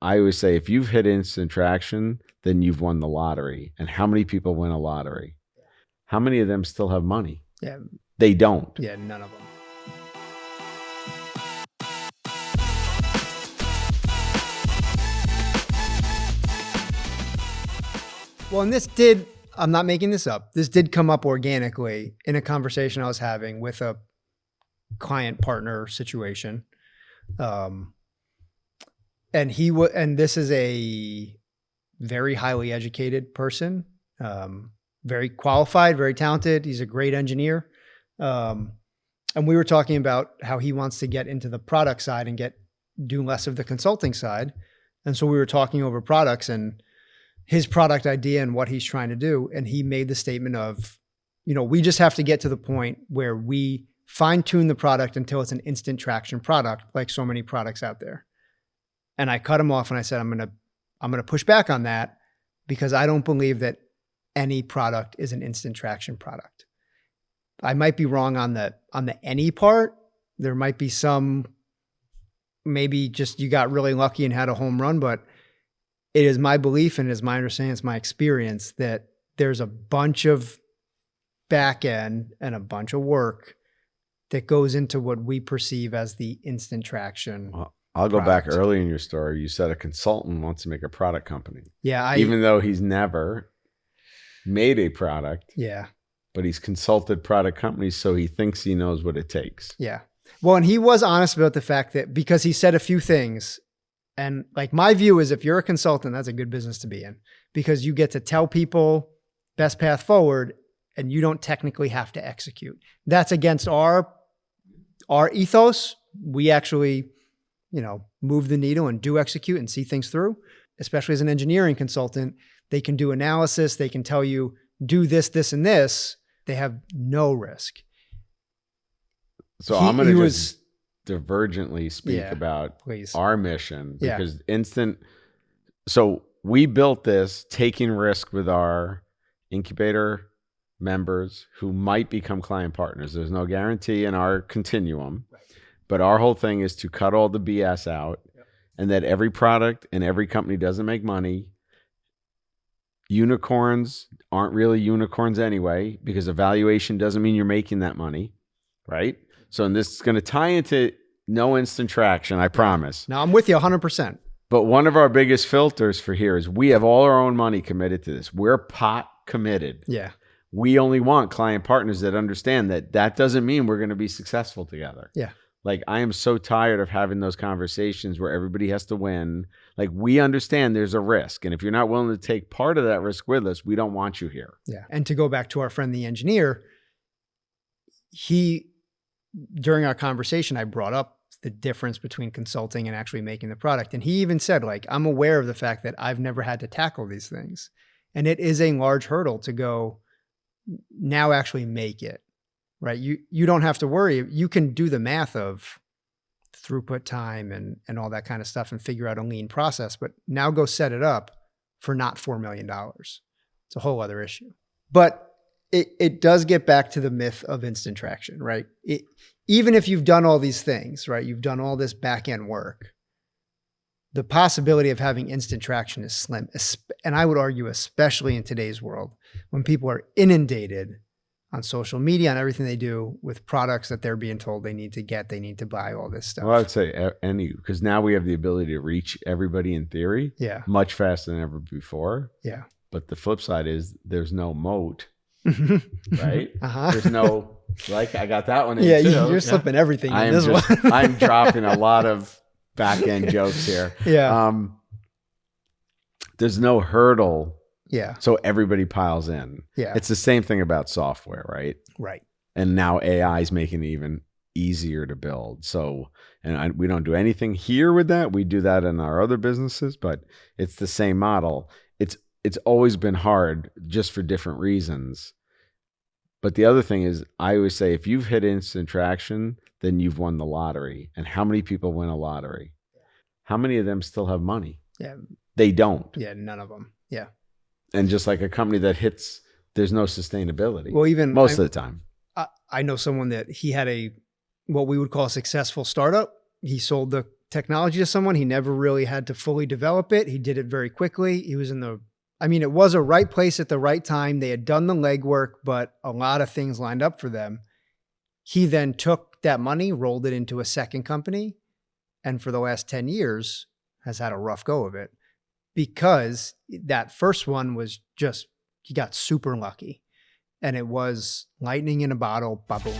I always say, if you've hit instant traction, then you've won the lottery. And how many people win a lottery? How many of them still have money? Yeah. They don't. Yeah, none of them. Well, and I'm not making this up. This did come up organically in a conversation I was having with a client partner situation. And this is a very highly educated person, very qualified, very talented. He's a great engineer. And we were talking about how he wants to get into the product side and do less of the consulting side. And so we were talking over products and his product idea and what he's trying to do. And he made the statement of, we just have to get to the point where we fine tune the product until it's an instant traction product, like so many products out there. And I cut him off and I said, I'm going to push back on that because I don't believe that any product is an instant traction product. I might be wrong on the any part. There might be some, maybe just you got really lucky and had a home run, but it is my belief and it is my understanding, it's my experience that there's a bunch of back end and a bunch of work that goes into what we perceive as the instant traction. Well, I'll go back early in your story. You said a consultant wants to make a product company. Yeah. Even though he's never made a product. Yeah. But he's consulted product companies, so he thinks he knows what it takes. Yeah. Well, and he was honest about the fact that because he said a few things, and like my view is if you're a consultant, that's a good business to be in because you get to tell people best path forward and you don't technically have to execute. That's against our ethos. We actually, move the needle and do execute and see things through, especially as an engineering consultant. They can do analysis. They can tell you, do this, this, and this. They have no risk. So I'm going to just divergently speak about our mission because so we built this taking risk with our incubator members who might become client partners. There's no guarantee in our continuum, but our whole thing is to cut all the BS out and that every product and every company doesn't make money. Unicorns aren't really unicorns anyway, because a valuation doesn't mean you're making that money, right? So, and this is going to tie into no instant traction, I promise. No, I'm with you 100%. But one of our biggest filters for here is we have all our own money committed to this. We're pot committed. Yeah. We only want client partners that understand that that doesn't mean we're going to be successful together. Yeah. Like, I am so tired of having those conversations where everybody has to win. Like, we understand there's a risk. And if you're not willing to take part of that risk with us, we don't want you here. Yeah. And to go back to our friend, the engineer, during our conversation, I brought up the difference between consulting and actually making the product. And he even said, I'm aware of the fact that I've never had to tackle these things. And it is a large hurdle to go now actually make it. Right. You don't have to worry. You can do the math of throughput time and all that kind of stuff and figure out a lean process, but now go set it up for not $4 million. It's a whole other issue. But it does get back to the myth of instant traction, right? Even if you've done all these things, right? You've done all this back end work. The possibility of having instant traction is slim. And I would argue, especially in today's world, when people are inundated on social media and everything they do with products that they're being told they need to buy all this stuff. Well, I would say because now we have the ability to reach everybody in theory much faster than ever before. Yeah. But the flip side is there's no moat, right? There's no, I got that one in too. You're slipping everything in this one. I'm dropping a lot of back end jokes here. Yeah. There's no hurdle. Yeah. So everybody piles in. Yeah. It's the same thing about software, right? Right. And now AI is making it even easier to build. So, we don't do anything here with that. We do that in our other businesses, but it's the same model. It's always been hard just for different reasons. But the other thing is, I always say, if you've hit instant traction, then you've won the lottery. And how many people win a lottery? How many of them still have money? Yeah. They don't. Yeah, none of them. Yeah. And just like a company that hits, there's no sustainability. Well, even most of the time. I know someone that he had what we would call a successful startup. He sold the technology to someone. He never really had to fully develop it. He did it very quickly. He was it was a right place at the right time. They had done the legwork, but a lot of things lined up for them. He then took that money, rolled it into a second company, and for the last 10 years has had a rough go of it because that first one was just, he got super lucky and it was lightning in a bottle, ba-boom.